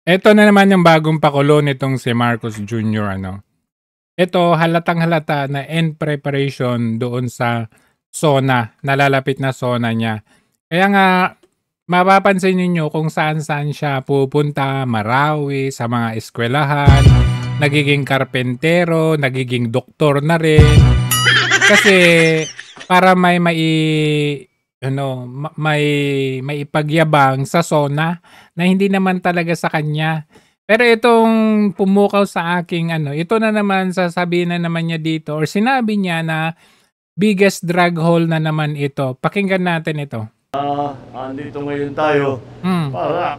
Eto na naman yung bagong pakulo nitong si Marcos Jr. ano. Ito halatang-halata na in preparation doon sa SONA, nalalapit na SONA niya. Kaya nga mapapansin ninyo kung saan-saan siya pupunta, Marawi, sa mga eskwelahan, nagiging karpentero, nagiging doktor na rin. Kasi para may maipagyabang sa SONA na hindi naman talaga sa kanya. Pero itong pumukaw sa aking ito na naman sasabihin na naman niya dito or sinabi niya na biggest drug hole na naman ito. Pakinggan natin ito. Andito ngayon tayo para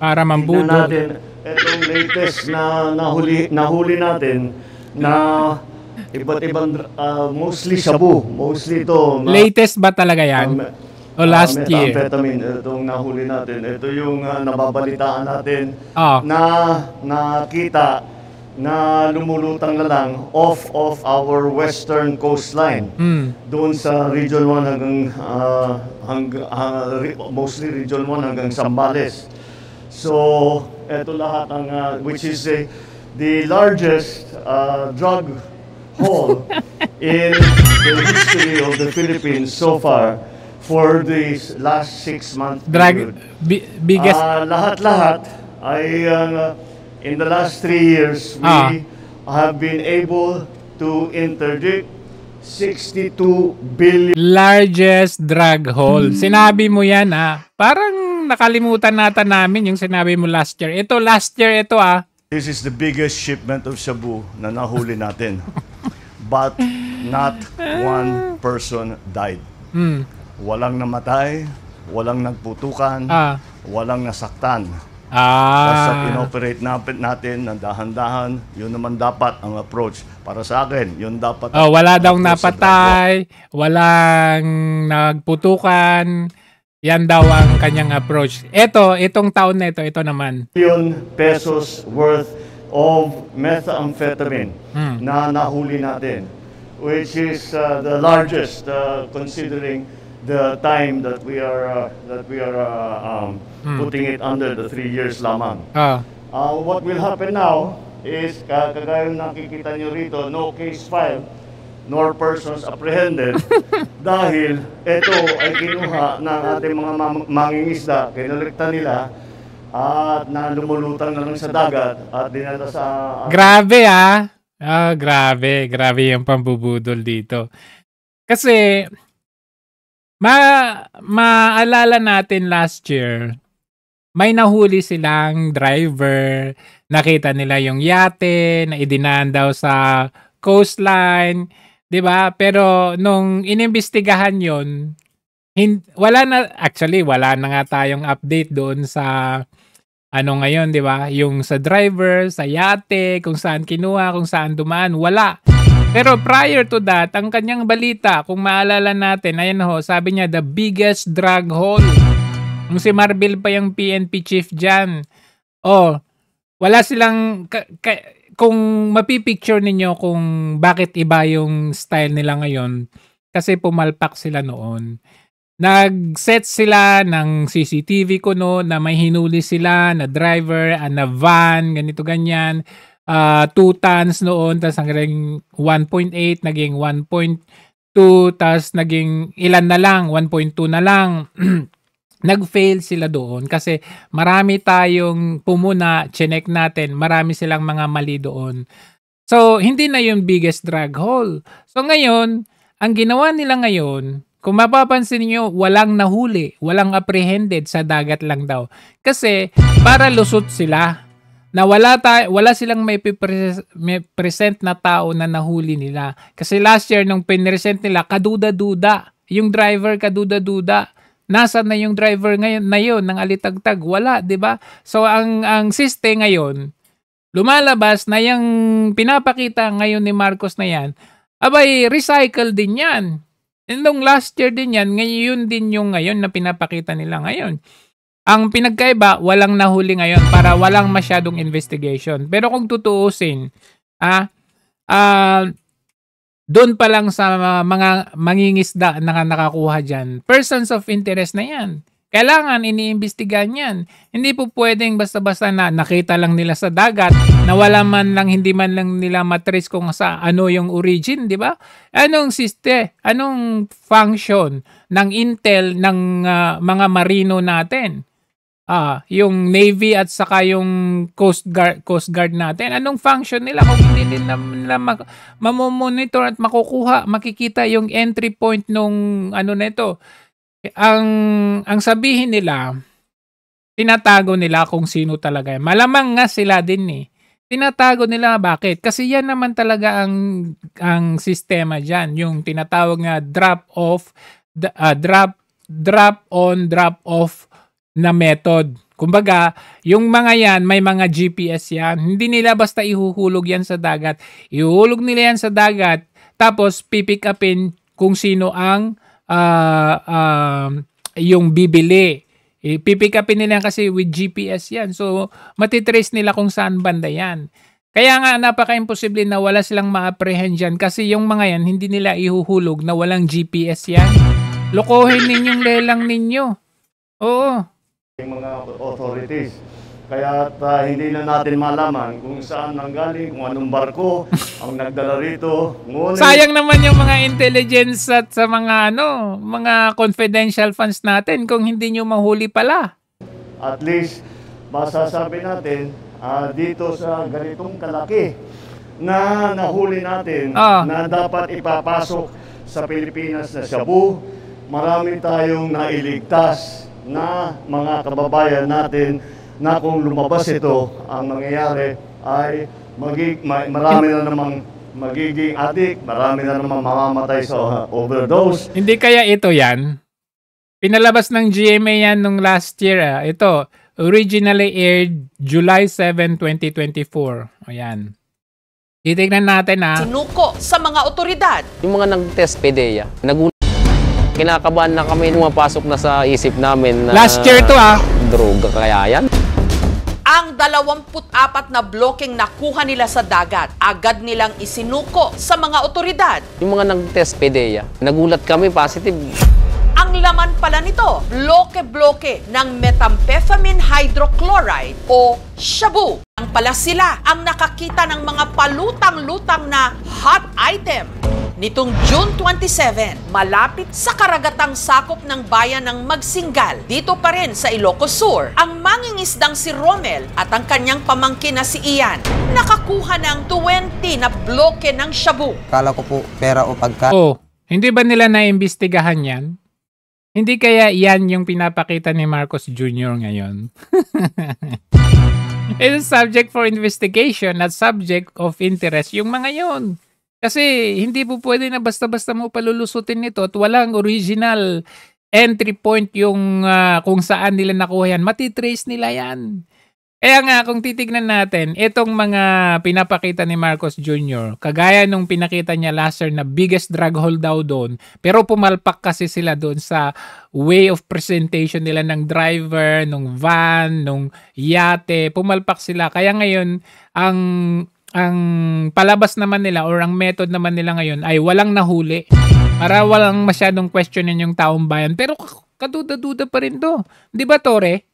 Para tingnan mambudol. natin itong latest na nahuli natin na iba't ibang mostly shabu, mostly ito Latest ba talaga yan? O last year? methamphetamine itong nahuli natin. Ito yung nababalitaan natin Oh, na nakita na lumulutang na lang off of our western coastline. Doon sa Region 1 mostly Region 1 hanggang Zambales. So, ito lahat ang which is the largest drug haul in the history of the Philippines so far for this last 6-month drug period. biggest Lahat-lahat ay in the last 3 years we have been able to interdict 62 billion. largest drug hole. Sinabi mo yan parang nakalimutan nata namin yung sinabi mo last year. Ito last year ito This is the biggest shipment of shabu na nahuli natin. But not one person died. Walang namatay, walang nagputukan, walang nasaktan. Basta inoperate natin ng dahan-dahan, yun naman dapat ang approach. Para sa akin, yun dapat. Wala daw napatay, walang nagputukan. Yan daw ang kanyang approach. Itong taon na ito naman. Billion pesos worth of methamphetamine na nahuli natin, which is the largest considering the time that we are putting it under the 3 years lamang. What will happen now is kagaya nakikita nyo rito, no case filed nor persons apprehended dahil ito ay kinuha ng ating mga mangingisda, kinolekta nila at na lumulutang na lang sa dagat at dinala sa grabe grabe yung pambubudol dito. Kasi maalala natin last year, may nahuli silang driver, nakita nila yung yate na idinaan daw sa coastline, 'di ba? Pero nung inimbestigahan yon, wala na nga tayong update doon sa ngayon, 'di ba? Yung sa driver, sa yate, kung saan kinuha, kung saan dumaan, wala. Pero prior to that, ang kanyang balita, kung maalala natin, ayan sabi niya, the biggest drug hole. Yung si Marbil pa yung PNP chief dyan. Wala silang, kung mapipicture ninyo kung bakit iba yung style nila ngayon, kasi pumalpak sila noon. Nag-set sila ng CCTV kuno na may hinuli sila na driver, na van, ganito ganyan. 2 tons noon, tapos naging 1.8, naging 1.2, tapos naging ilan na lang, 1.2 na lang. Nag-fail sila doon kasi marami tayong pumuna, chinek natin, marami silang mga mali doon. So, hindi na yung biggest drug hole. So, ngayon, ang ginawa nila ngayon, kung mapapansin niyo, walang nahuli, walang apprehended, sa dagat lang daw. Kasi, para lusot sila, na wala silang may present na tao na nahuli nila. Kasi last year, nung pinresent nila, kaduda-duda. Yung driver, kaduda-duda. Nasaan na yung driver ngayon na yun, ng alitagtag? Wala, di ba? So, ang siste ngayon, lumalabas na yung pinapakita ngayon ni Marcos na yan, abay, recycle din yan. And nung last year din yan, ngayon din yung ngayon na pinapakita nila ngayon. Ang pinagkaiba, walang nahuli ngayon para walang masyadong investigation. Pero kung tutuusin, doon pa lang sa mga mangingisda na nakakuha dyan, persons of interest na yan. Kailangan iniimbestigahan yan. Hindi po pwedeng basta-basta na nakita lang nila sa dagat na wala man lang, hindi man lang nila matrace kung sa ano yung origin, di ba? Anong anong function ng intel ng mga marino natin? Yung Navy at saka yung Coast Guard natin. Anong function nila kung hindi nila mamomonitor at makikita yung entry point nung ano nito? Ang sabihin nila, tinatago nila kung sino talaga. Malamang nga sila din eh. Tinatago nila, bakit? Kasi yan naman talaga ang sistema diyan, yung tinatawag na drop on, drop off na method. Kumbaga, yung mga yan, may mga GPS yan. Hindi nila basta ihuhulog yan sa dagat. Ihuhulog nila yan sa dagat, tapos pipick upin kung sino ang yung bibili. Pipick upin nila kasi with GPS yan. So, matitrace nila kung saan banda yan. Kaya nga, napaka-imposible na wala silang ma-apprehend dyan kasi yung mga yan, hindi nila ihuhulog na walang GPS yan. Lokohin ninyong lelang ninyo. Oo. Yung mga authorities. Kaya hindi na natin malaman kung saan nanggaling, kung anong barko ang nagdala rito. Ngunit, sayang naman yung mga intelligence at sa mga mga confidential funds natin kung hindi nyo mahuli pala. At least, masasabi natin, dito sa ganitong kalaki na nahuli natin na dapat ipapasok sa Pilipinas na shabu, marami tayong nailigtas na mga kababayan natin na kung lumabas ito, ang mangyayari ay marami na namang magiging addict, marami na namang mamamatay sa overdose. Hindi kaya ito yan? Pinalabas ng GMA yan nung last year. Ito, originally aired July 7, 2024. Ayan. Titignan natin Sinuko sa mga otoridad. Yung mga nag-test PDEA, kinakabahan na kami, pumapasok na sa isip namin na last year to droga kaya yan. Ang 24 na blokeng nakuha nila sa dagat, agad nilang isinuko sa mga otoridad. Yung mga nag-test PDEA, nagulat kami, positive. Ang laman pala nito, bloke-bloke ng methamphetamine hydrochloride o shabu. Ang pala sila ang nakakita ng mga palutang-lutang na hot item. Nitong June 27, malapit sa karagatang sakop ng bayan ng Magsingal, dito pa rin sa Ilocos Sur, ang mangingisdang si Romel at ang kanyang pamangkin na si Ian, nakakuha ng 20 na bloke ng shabu. Kala ko po pera o pagka... Hindi ba nila naimbestigahan yan? Hindi kaya yan yung pinapakita ni Marcos Jr. ngayon? It's subject for investigation at subject of interest yung mga yon. Kasi hindi po pwede na basta-basta mo palulusutin nito at walang original entry point yung kung saan nila nakuha yan. Matitrace nila yan. Kaya nga, kung titignan natin, itong mga pinapakita ni Marcos Jr., kagaya nung pinakita niya last year na biggest drug haul daw doon, pero pumalpak kasi sila doon sa way of presentation nila ng driver, nung van, nung yate, pumalpak sila. Kaya ngayon, ang palabas naman nila or ang method naman nila ngayon ay walang nahuli para walang masyadong questionin yung taong bayan. Pero kaduda-duda pa rin to. Di ba, Tore?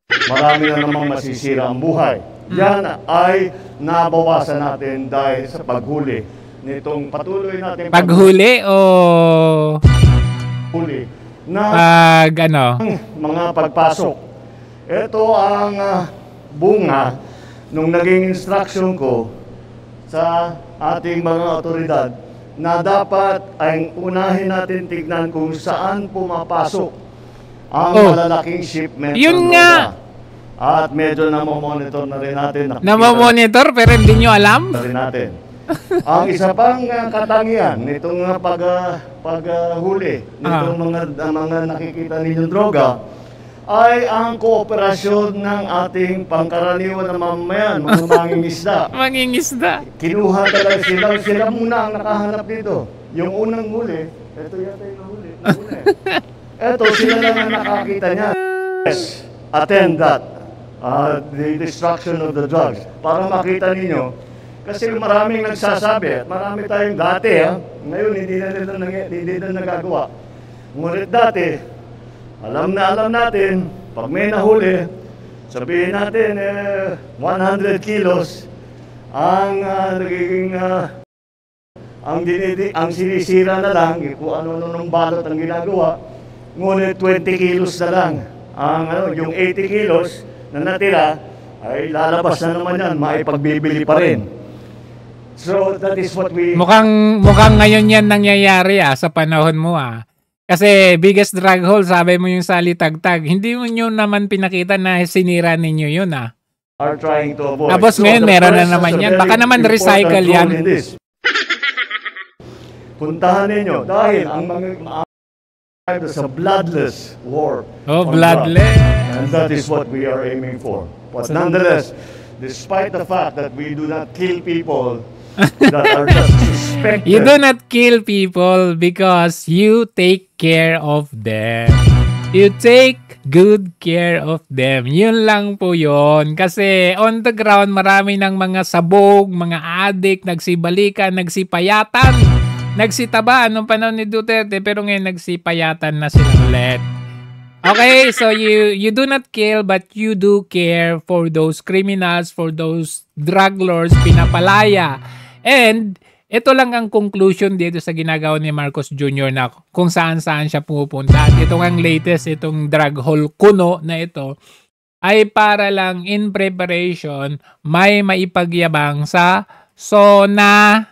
Marami na namang masisira ang buhay. Yan ay nabawasan natin dahil sa paghuli nitong patuloy natin paghuli o huli na mga pagpasok. Ito ang bunga nung naging instruction ko sa ating mga otoridad na dapat ay unahin natin tignan kung saan pumapasok ang malalaking shipment. Yun nga. At medyo namomonitor na rin natin. Namomonitor pero hindi nyo alam? Na rin natin. Ang isa pang katangian nitong paghuli nitong mga nakikita ninyong droga ay ang kooperasyon ng ating pangkaraniwan na mamamayan, mga mangingisda. Mangingisda. Kinuha talaga sila muna ang nakahanap dito. Yung unang huli, ito yata yung nahuli. Ito, sila lang ang nakakita niya. Yes, attend that. The destruction of the drugs. Para makita ninyo, kasi maraming nagsasabi, at marami tayong dati, ngayon hindi na nagagawa. Ngunit dati, Alam natin, pag may nahuli, sabihin natin 100 kilos ang nagiging ang sinisira na lang, kung ano nung balot ang ginagawa, ngunit 20 kilos na lang. Yung 80 kilos na natira, ay lalabas na naman yan, maipagbibili pa rin. So that is what we... Mukhang ngayon yan nangyayari sa panahon mo Kasi biggest drug hole, sabi mo yung salitagtag. Hindi mo nyo naman pinakita na sinira ninyo yun are trying to avoid. Tapos ngayon meron na naman yan. Baka naman recycle yan. Puntahan ninyo dahil ang mga sa bloodless war. Bloodless. And that is what we are aiming for. But nonetheless, despite the fact that we do not kill people that are just suspected. You do not kill people because you take care of them. You take good care of them. Yun lang po yun. Kasi on the ground, marami ng mga sabog, mga adik, nagsibalikan, nagsipayatan, nagsitaba nung panahon ni Duterte, pero ngayon nagsipayatan na sila ulit. Okay, so you do not kill but you do care for those criminals, for those drug lords, pinapalaya. And ito lang ang conclusion dito sa ginagawa ni Marcos Jr. na kung saan-saan siya pupunta. At itong ang latest, itong drug hole kuno na ito, ay para lang in preparation may maipagyabang sa SONA.